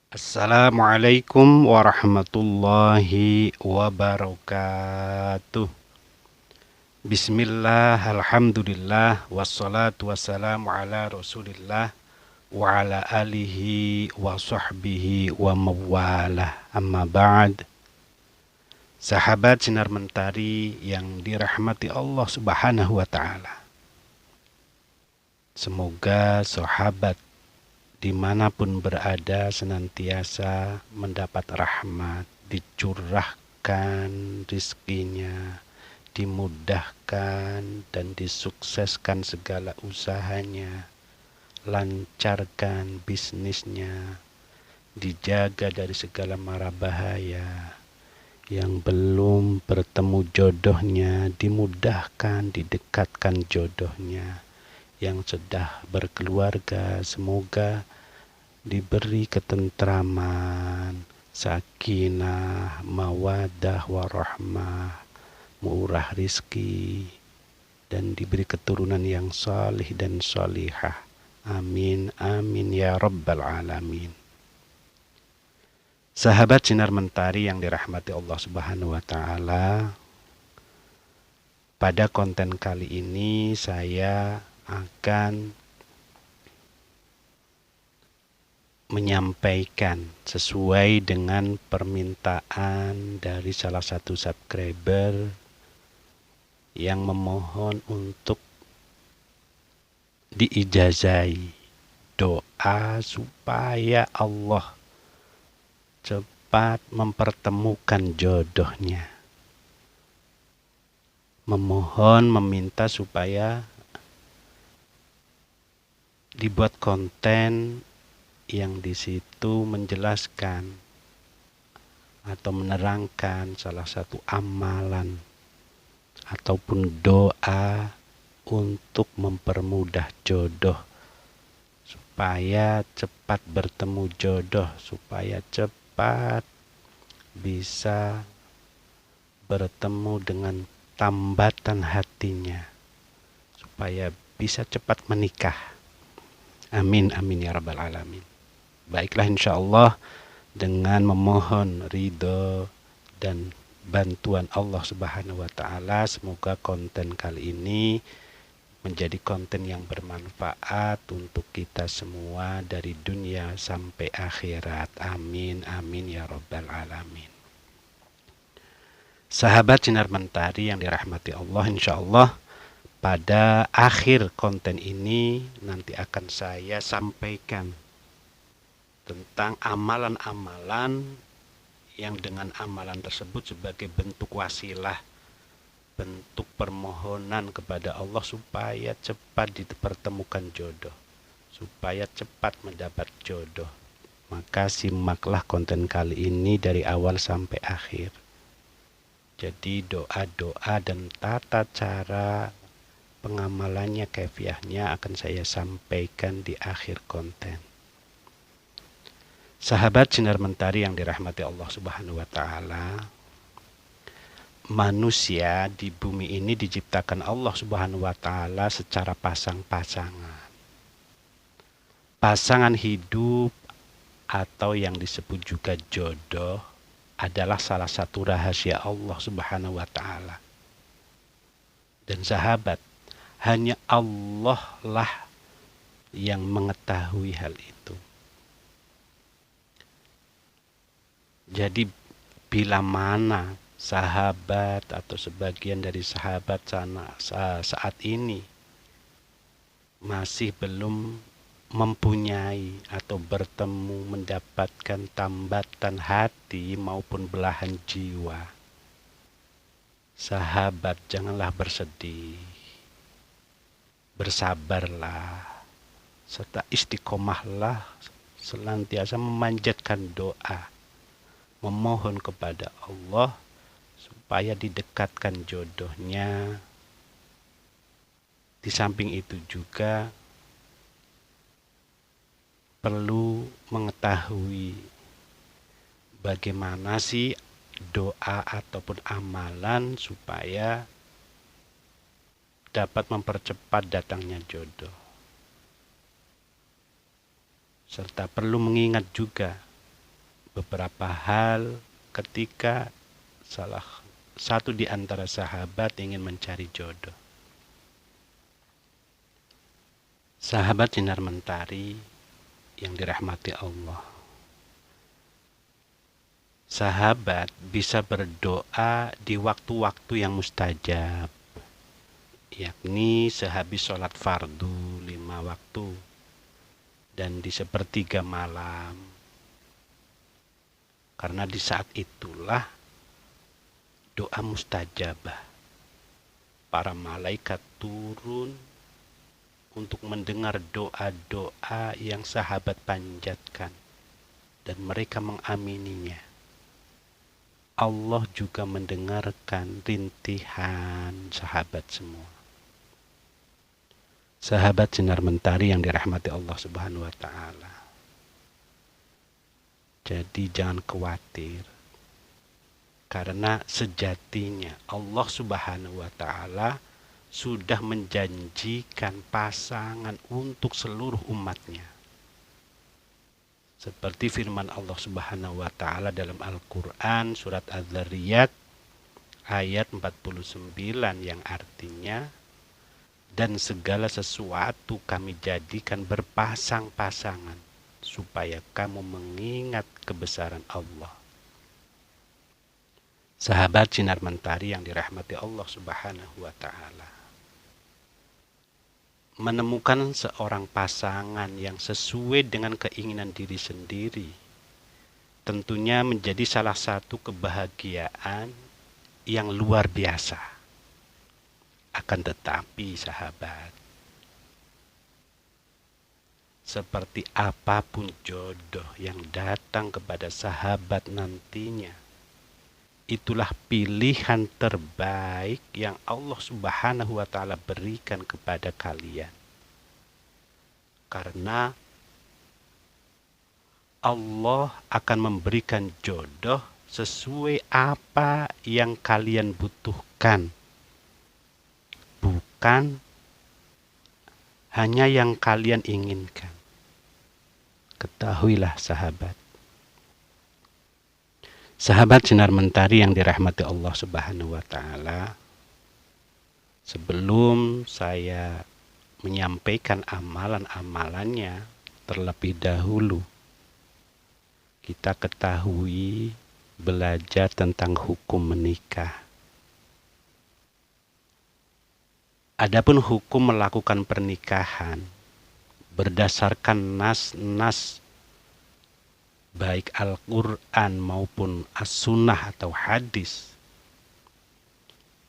Assalamualaikum warahmatullahi wabarakatuh. Bismillah, alhamdulillah, wassalatu wassalamu ala rasulillah wa ala alihi wa sahbihi wa mawalah. Amma ba'd. Sahabat Sinar Mentari yang dirahmati Allah subhanahu wa ta'ala. Semoga sahabat dimanapun berada senantiasa mendapat rahmat, dicurahkan rizkinya, dimudahkan dan disukseskan segala usahanya, lancarkan bisnisnya, dijaga dari segala mara bahaya. Yang belum bertemu jodohnya dimudahkan, didekatkan jodohnya. Yang sudah berkeluarga semoga diberi ketentraman, sakinah, mawaddah, warahmah, murah rizki, dan diberi keturunan yang salih dan salihah. Amin, amin ya rabbal alamin. Sahabat Sinar Mentari yang dirahmati Allah subhanahu wa ta'ala, pada konten kali ini saya akan menyampaikan sesuai dengan permintaan dari salah satu subscriber yang memohon untuk diijazahi doa supaya Allah cepat mempertemukan jodohnya. Memohon, meminta supaya dibuat konten yang di situ menjelaskan atau menerangkan salah satu amalan ataupun doa untuk mempermudah jodoh supaya cepat bertemu jodoh, supaya cepat bisa bertemu dengan tambatan hatinya, supaya bisa cepat menikah. Amin, amin ya rabbal alamin. Baiklah, insya Allah dengan memohon ridho dan bantuan Allah subhanahu wa ta'ala, semoga konten kali ini menjadi konten yang bermanfaat untuk kita semua dari dunia sampai akhirat. Amin, amin ya rabbal alamin. Sahabat Sinar Mentari yang dirahmati Allah, insya Allah pada akhir konten ini nanti akan saya sampaikan tentang amalan-amalan yang dengan amalan tersebut sebagai bentuk wasilah, bentuk permohonan kepada Allah supaya cepat dipertemukan jodoh, supaya cepat mendapat jodoh. Maka simaklah konten kali ini dari awal sampai akhir. Jadi doa-doa dan tata cara pengamalannya, kefiahnya akan saya sampaikan di akhir konten. Sahabat Sinar Mentari yang dirahmati Allah subhanahu wa ta'ala, manusia di bumi ini diciptakan Allah subhanahu wa ta'ala secara pasang-pasangan. Pasangan hidup atau yang disebut juga jodoh adalah salah satu rahasia Allah subhanahu wa ta'ala. Dan sahabat, hanya Allah lah yang mengetahui hal itu. Jadi bila mana sahabat atau sebagian dari sahabat saat ini masih belum mempunyai atau bertemu mendapatkan tambatan hati maupun belahan jiwa, sahabat janganlah bersedih, bersabarlah, serta istiqomahlah, senantiasa memanjatkan doa, memohon kepada Allah supaya didekatkan jodohnya. Di samping itu juga perlu mengetahui bagaimana sih doa ataupun amalan supaya dapat mempercepat datangnya jodoh. Serta perlu mengingat juga beberapa hal ketika salah satu di antara sahabat ingin mencari jodoh. Sahabat sinar mentari yang dirahmati Allah. Sahabat bisa berdoa di waktu-waktu yang mustajab, yakni sehabis sholat fardu 5 waktu dan di sepertiga malam. Karena di saat itulah doa mustajabah. Para malaikat turun untuk mendengar doa-doa yang sahabat panjatkan dan mereka mengamininya. Allah juga mendengarkan rintihan sahabat semua. Sahabat sinar mentari yang dirahmati Allah Subhanahu wa taala. Jadi jangan khawatir. Karena sejatinya Allah Subhanahu wa taala sudah menjanjikan pasangan untuk seluruh umatnya. Seperti firman Allah Subhanahu wa taala dalam Al-Qur'an surat Az-Zariyat ayat 49 yang artinya, dan segala sesuatu kami jadikan berpasang-pasangan supaya kamu mengingat kebesaran Allah. Sahabat sinar mentari yang dirahmati Allah Subhanahu wa taala. Menemukan seorang pasangan yang sesuai dengan keinginan diri sendiri tentunya menjadi salah satu kebahagiaan yang luar biasa. Akan tetapi sahabat, seperti apapun jodoh yang datang kepada sahabat nantinya, itulah pilihan terbaik yang Allah Subhanahu wa taala berikan kepada kalian. Karena Allah akan memberikan jodoh sesuai apa yang kalian butuhkan. Bukan hanya yang kalian inginkan. Ketahuilah sahabat. Sahabat sinar mentari yang dirahmati Allah Subhanahu wa taala, sebelum saya menyampaikan amalan-amalannya, terlebih dahulu kita ketahui belajar tentang hukum menikah. Adapun hukum melakukan pernikahan berdasarkan nas-nas baik Al-Quran maupun As-Sunnah atau hadis,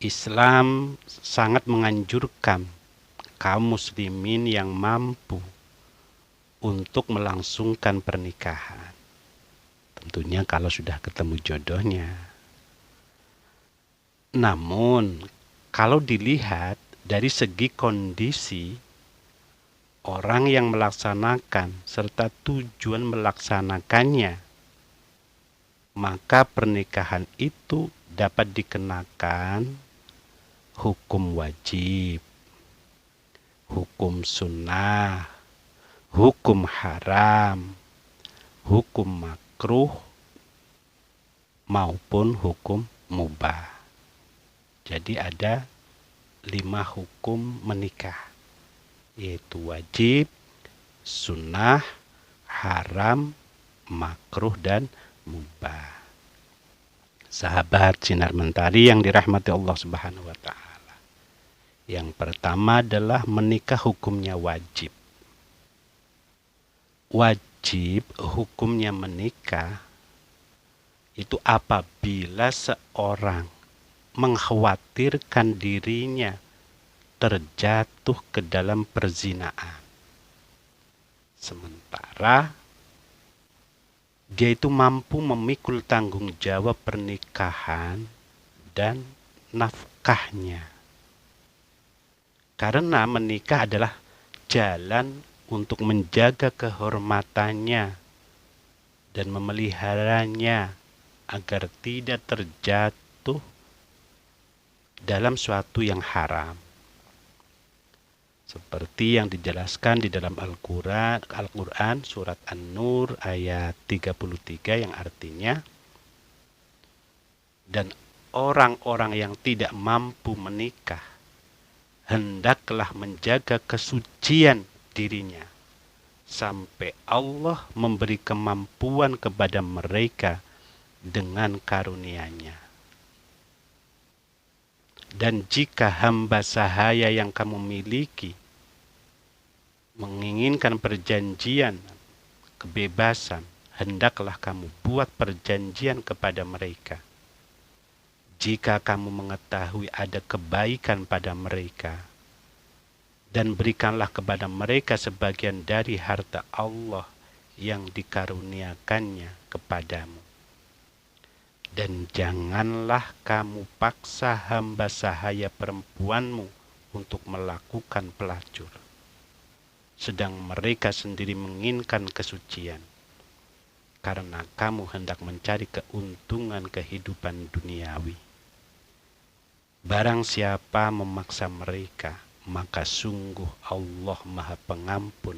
Islam sangat menganjurkan kaum muslimin yang mampu untuk melangsungkan pernikahan. Tentunya kalau sudah ketemu jodohnya. Namun, kalau dilihat dari segi kondisi orang yang melaksanakan serta tujuan melaksanakannya, maka pernikahan itu dapat dikenakan hukum wajib, hukum sunnah, hukum haram, hukum makruh, maupun hukum mubah. Jadi ada 5 hukum menikah, yaitu wajib, sunnah, haram, makruh, dan mubah. Sahabat sinar mentari yang dirahmati Allah Subhanahu wa taala. Yang pertama adalah menikah hukumnya wajib. Wajib hukumnya menikah itu apabila seorang mengkhawatirkan dirinya terjatuh ke dalam perzinaan. Sementara dia itu mampu memikul tanggung jawab pernikahan dan nafkahnya. Karena menikah adalah jalan untuk menjaga kehormatannya dan memeliharanya agar tidak terjatuh dalam suatu yang haram. Seperti yang dijelaskan di dalam Al-Quran surat An-Nur ayat 33 yang artinya, dan orang-orang yang tidak mampu menikah hendaklah menjaga kesucian dirinya sampai Allah memberi kemampuan kepada mereka dengan karunia-Nya. Dan jika hamba sahaya yang kamu miliki menginginkan perjanjian kebebasan, hendaklah kamu buat perjanjian kepada mereka. Jika kamu mengetahui ada kebaikan pada mereka, dan berikanlah kepada mereka sebagian dari harta Allah yang dikaruniakannya kepadamu. Dan janganlah kamu paksa hamba sahaya perempuanmu untuk melakukan pelacur, sedang mereka sendiri menginginkan kesucian, karena kamu hendak mencari keuntungan kehidupan duniawi. Barang siapa memaksa mereka, maka sungguh Allah Maha Pengampun,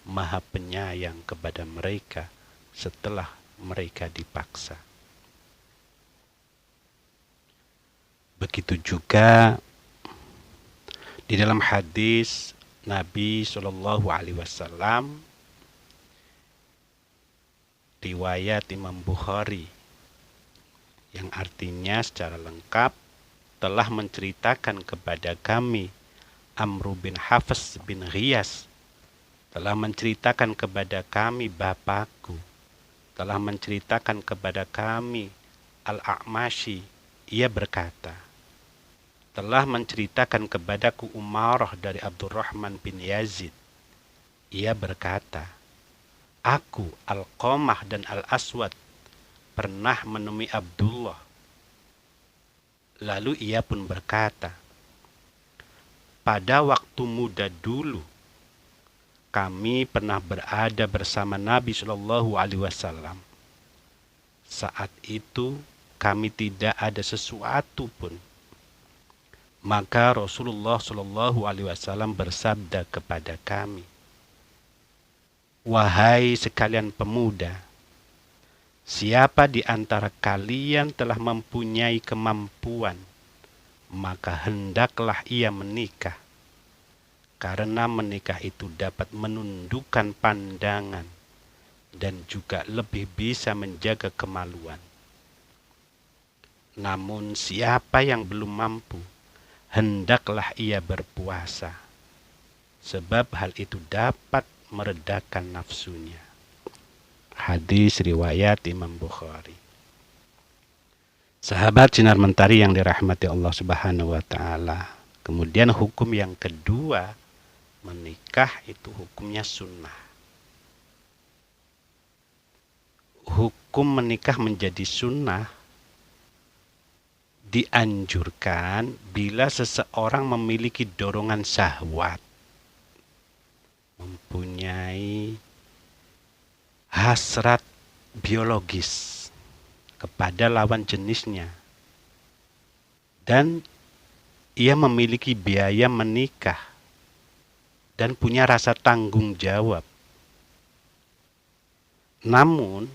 Maha Penyayang kepada mereka setelah mereka dipaksa. Begitu juga di dalam hadis Nabi Shallallahu Alaihi Wasallam riwayat Imam Bukhari yang artinya secara lengkap telah menceritakan kepada kami Amr bin Hafs bin Ghiyas, telah menceritakan kepada kami bapakku, telah menceritakan kepada kami Al-A'mashi, ia berkata, telah menceritakan kepadaku Umarah dari Abdurrahman bin Yazid. Ia berkata, aku, Al-Qamah dan Al-Aswad pernah menemui Abdullah. Lalu ia pun berkata, pada waktu muda dulu, kami pernah berada bersama Nabi Shallallahu Alaihi Wasallam. Saat itu kami tidak ada sesuatu pun. Maka Rasulullah Shallallahu Alaihi Wasallam bersabda kepada kami, wahai sekalian pemuda, siapa di antara kalian telah mempunyai kemampuan, maka hendaklah ia menikah, karena menikah itu dapat menundukkan pandangan dan juga lebih bisa menjaga kemaluan. Namun siapa yang belum mampu, hendaklah ia berpuasa, sebab hal itu dapat meredakan nafsunya. Hadis riwayat Imam Bukhari. Sahabat Sinar Mentari yang dirahmati Allah Subhanahu wa Ta'ala. Kemudian hukum yang kedua, menikah itu hukumnya sunnah. Hukum menikah menjadi sunnah dianjurkan bila seseorang memiliki dorongan syahwat, mempunyai hasrat biologis kepada lawan jenisnya, dan ia memiliki biaya menikah dan punya rasa tanggung jawab. Namun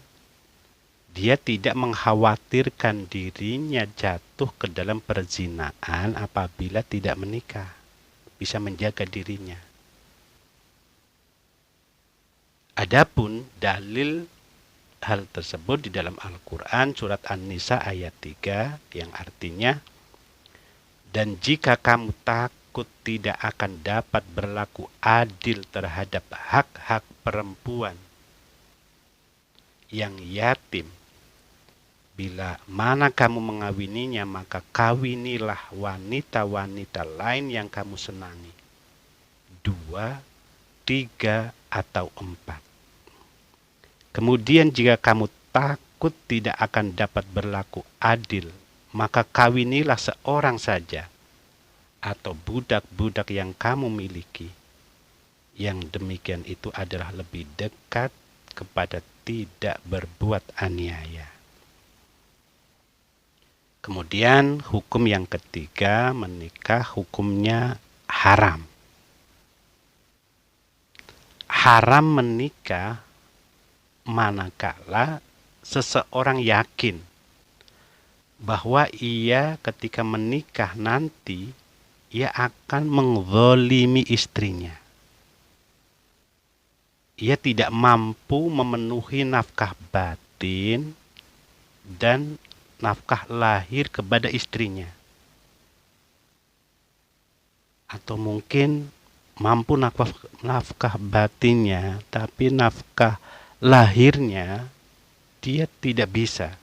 dia tidak mengkhawatirkan dirinya jatuh ke dalam perzinaan apabila tidak menikah, bisa menjaga dirinya. Adapun dalil hal tersebut di dalam Al-Quran surat An-Nisa ayat 3 yang artinya, dan jika kamu takut tidak akan dapat berlaku adil terhadap hak-hak perempuan yang yatim, bila mana kamu mengawininya, maka kawinilah wanita-wanita lain yang kamu senangi, 2, 3, atau 4. Kemudian jika kamu takut tidak akan dapat berlaku adil, maka kawinilah seorang saja, atau budak-budak yang kamu miliki. Yang demikian itu adalah lebih dekat kepada tidak berbuat aniaya. Kemudian hukum yang ketiga, menikah hukumnya haram. haram menikah manakala seseorang yakin bahwa ia ketika menikah nanti ia akan menzalimi istrinya. Ia tidak mampu memenuhi nafkah batin dan nafkah lahir kepada istrinya. Atau mungkin mampu nafkah batinnya, tapi nafkah lahirnya dia tidak bisa.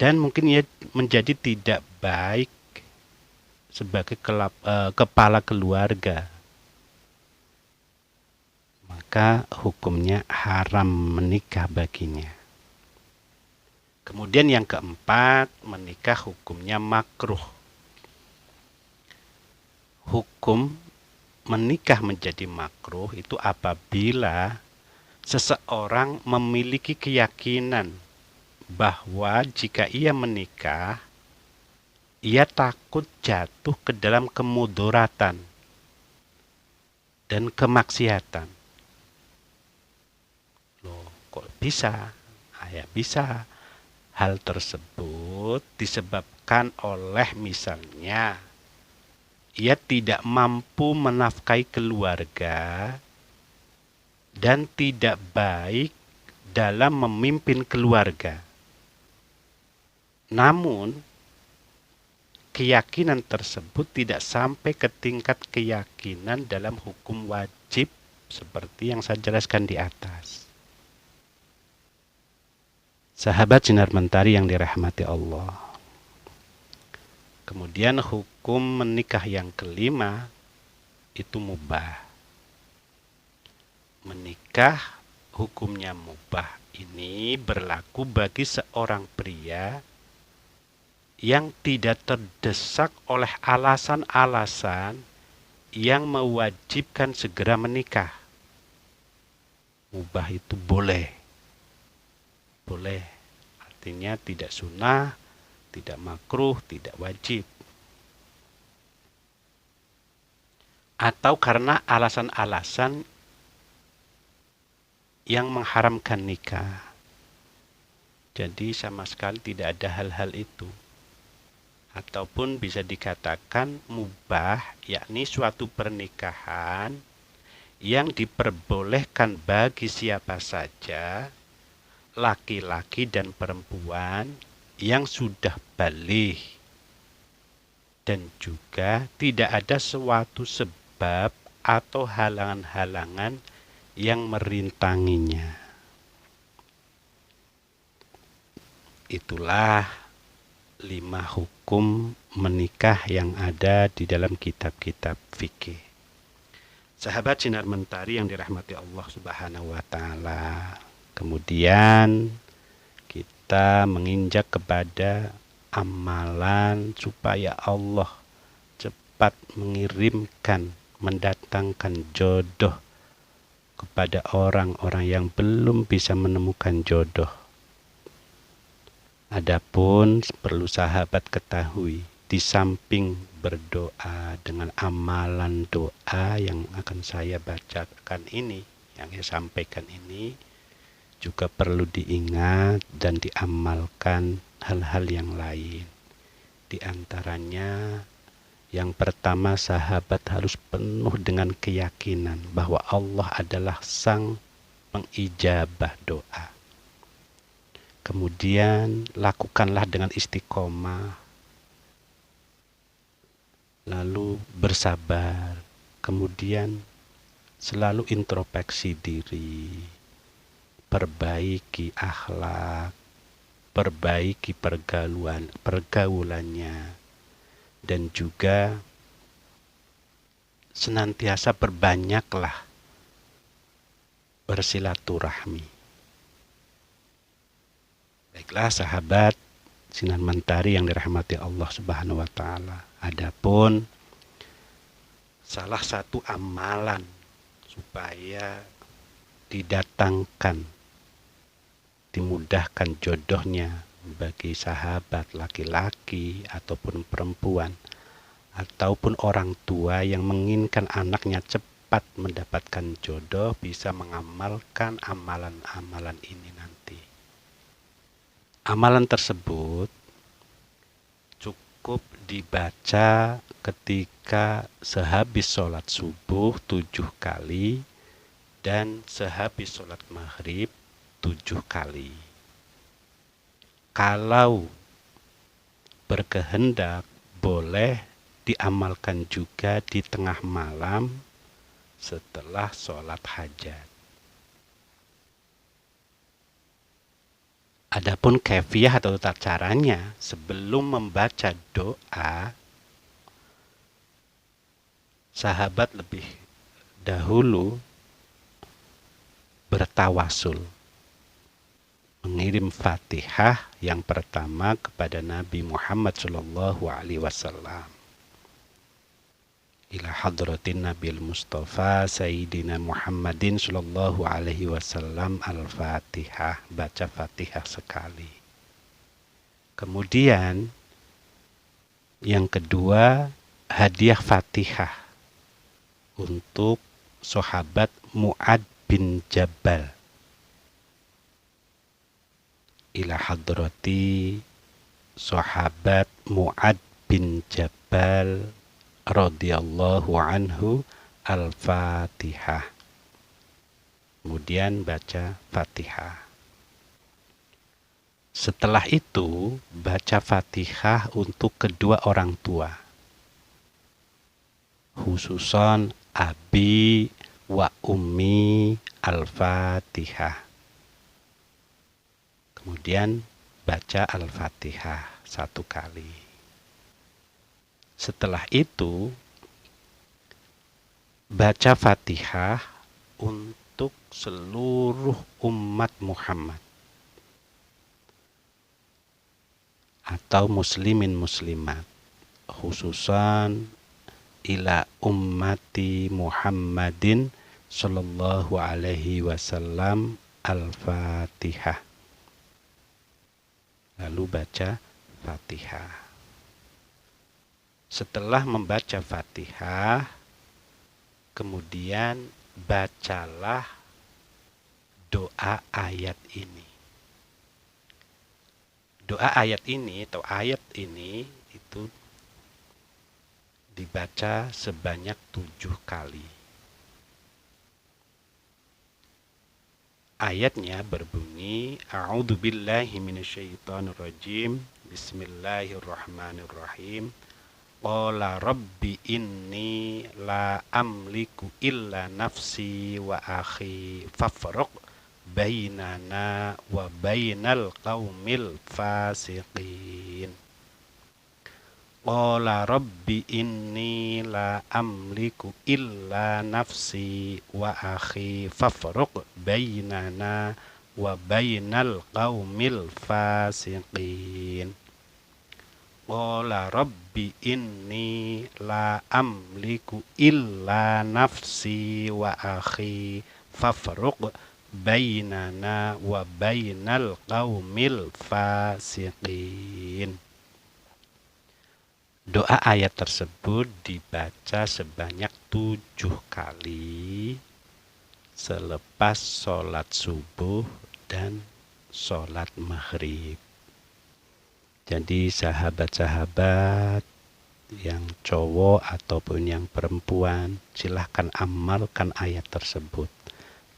Dan mungkin ia menjadi tidak baik sebagai kepala keluarga. Maka hukumnya haram menikah baginya. Kemudian yang keempat, menikah hukumnya makruh. Hukum menikah menjadi makruh itu apabila seseorang memiliki keyakinan bahwa jika ia menikah, ia takut jatuh ke dalam kemudaratan dan kemaksiatan. Loh, kok bisa? Ya bisa. Hal tersebut disebabkan oleh misalnya ia tidak mampu menafkahi keluarga dan tidak baik dalam memimpin keluarga. Namun, keyakinan tersebut tidak sampai ke tingkat keyakinan dalam hukum wajib seperti yang saya jelaskan di atas. Sahabat Sinar Mentari yang dirahmati Allah. Kemudian hukum menikah yang kelima itu mubah. Menikah hukumnya mubah ini berlaku bagi seorang pria yang tidak terdesak oleh alasan-alasan yang mewajibkan segera menikah. Mubah itu boleh. Boleh. Artinya tidak sunnah, tidak makruh, tidak wajib. Atau karena alasan-alasan yang mengharamkan nikah. Jadi sama sekali tidak ada hal-hal itu. Ataupun bisa dikatakan mubah, yakni suatu pernikahan yang diperbolehkan bagi siapa saja, laki-laki dan perempuan yang sudah baligh, dan juga tidak ada suatu sebab atau halangan-halangan yang merintanginya. Itulah 5 hukum menikah yang ada di dalam kitab-kitab fikih. Sahabat Sinar Mentari yang dirahmati Allah Subhanahu wa taala. Kemudian kita menginjak kepada amalan supaya Allah cepat mengirimkan, mendatangkan jodoh kepada orang-orang yang belum bisa menemukan jodoh. Adapun perlu sahabat ketahui, di samping berdoa dengan amalan doa yang akan saya bacakan ini, yang saya sampaikan ini, juga perlu diingat dan diamalkan hal-hal yang lain. Di antaranya, yang pertama, sahabat harus penuh dengan keyakinan bahwa Allah adalah Sang Pengijabah doa. Kemudian lakukanlah dengan istiqomah, lalu bersabar, kemudian selalu introspeksi diri, perbaiki akhlak, perbaiki pergaulannya, dan juga senantiasa berbanyaklah bersilaturahmi. Baiklah sahabat Sinar Mentari yang dirahmati Allah Subhanahu wa taala. Adapun salah satu amalan supaya didatangkan, dimudahkan jodohnya bagi sahabat laki-laki ataupun perempuan ataupun orang tua yang menginginkan anaknya cepat cepat mendapatkan jodoh bisa mengamalkan amalan-amalan ini nanti. Amalan tersebut cukup dibaca ketika sehabis sholat subuh 7 kali dan sehabis sholat maghrib 7 kali. Kalau berkehendak boleh diamalkan juga di tengah malam setelah sholat hajat. Adapun kaifiah atau tata caranya, sebelum membaca doa, sahabat lebih dahulu bertawasul, mengirim Fatihah yang pertama kepada Nabi Muhammad SAW. Ila hadratin Nabil Mustafa Sayyidina Muhammadin sallallahu alaihi wasallam al-Fatihah, baca Fatihah sekali. Kemudian yang kedua, hadiah Fatihah untuk sahabat Mu'ad bin Jabal. Ila hadrati sahabat Mu'ad bin Jabal radhiyallahu anhu al-Fatihah. Kemudian baca Fatihah. Setelah itu baca Fatihah untuk kedua orang tua, khususan abi wa ummi al-Fatihah. Kemudian baca Al-Fatihah 1 kali. Setelah itu baca Fatihah untuk seluruh umat Muhammad atau muslimin muslimat, khususan ila ummati Muhammadin sallallahu alaihi wasallam al-Fatihah. Lalu baca Fatihah. Setelah membaca Fatihah, kemudian bacalah doa ayat ini. Doa ayat ini atau ayat ini itu dibaca sebanyak 7 kali. Ayatnya berbunyi, A'udzubillahi minasyaitonirrajim, Bismillahirrahmanirrahim. Qala rabbi inni la amliku illa nafsi wa akhi fafruq bainana wa bainal qaumil fasiqin. Qala rabbi inni la amliku illa nafsi wa akhi fafruq bainana wa bainal qaumil fasiqin. Qala rabbi inni la amliku illa nafsi wa akhi fafruq bainana wa bainal qaumil fasiqin. Doa ayat tersebut dibaca sebanyak 7 kali selepas sholat subuh dan sholat maghrib. Jadi sahabat-sahabat yang cowok ataupun yang perempuan, silahkan amalkan ayat tersebut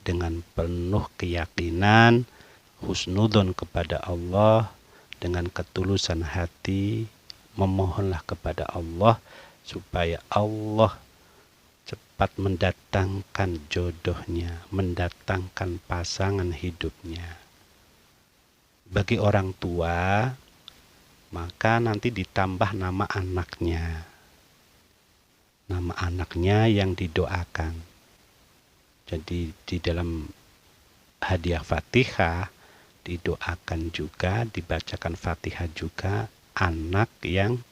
dengan penuh keyakinan, husnudzon kepada Allah, dengan ketulusan hati, memohonlah kepada Allah supaya Allah cepat mendatangkan jodohnya, mendatangkan pasangan hidupnya. Bagi orang tua, maka nanti ditambah nama anaknya. Nama anaknya yang didoakan. Jadi di dalam hadiah Fatihah didoakan juga, dibacakan Fatihah juga anak yang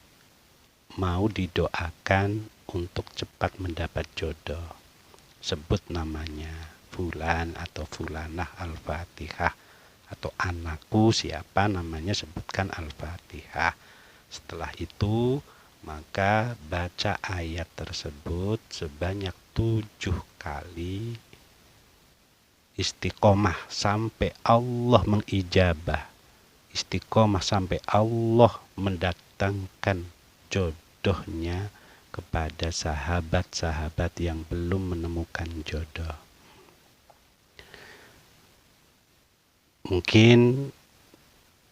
mau didoakan untuk cepat mendapat jodoh. Sebut namanya Fulan atau Fulanah Al-Fatihah, atau anakku siapa namanya, sebutkan Al-Fatihah. Setelah itu maka baca ayat tersebut sebanyak 7 kali istiqomah sampai Allah mengijabah, istiqomah sampai Allah mendatangkan jodohnya kepada sahabat-sahabat yang belum menemukan jodoh. Mungkin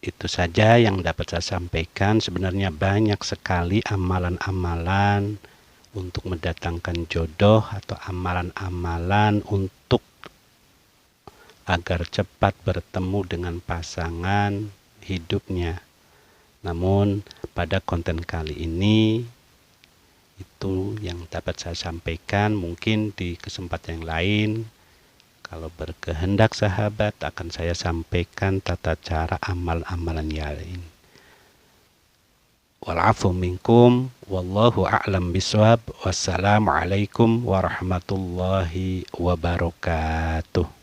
itu saja yang dapat saya sampaikan. Sebenarnya banyak sekali amalan-amalan untuk mendatangkan jodoh atau amalan-amalan untuk agar cepat bertemu dengan pasangan hidupnya. Namun pada konten kali ini itu yang dapat saya sampaikan. Mungkin di kesempatan yang lain kalau berkehendak sahabat akan saya sampaikan tata cara amal-amalan yang lain. Wal-'afwu minkum wallahu a'lam bishawab. Wassalamualaikum warahmatullahi wabarakatuh.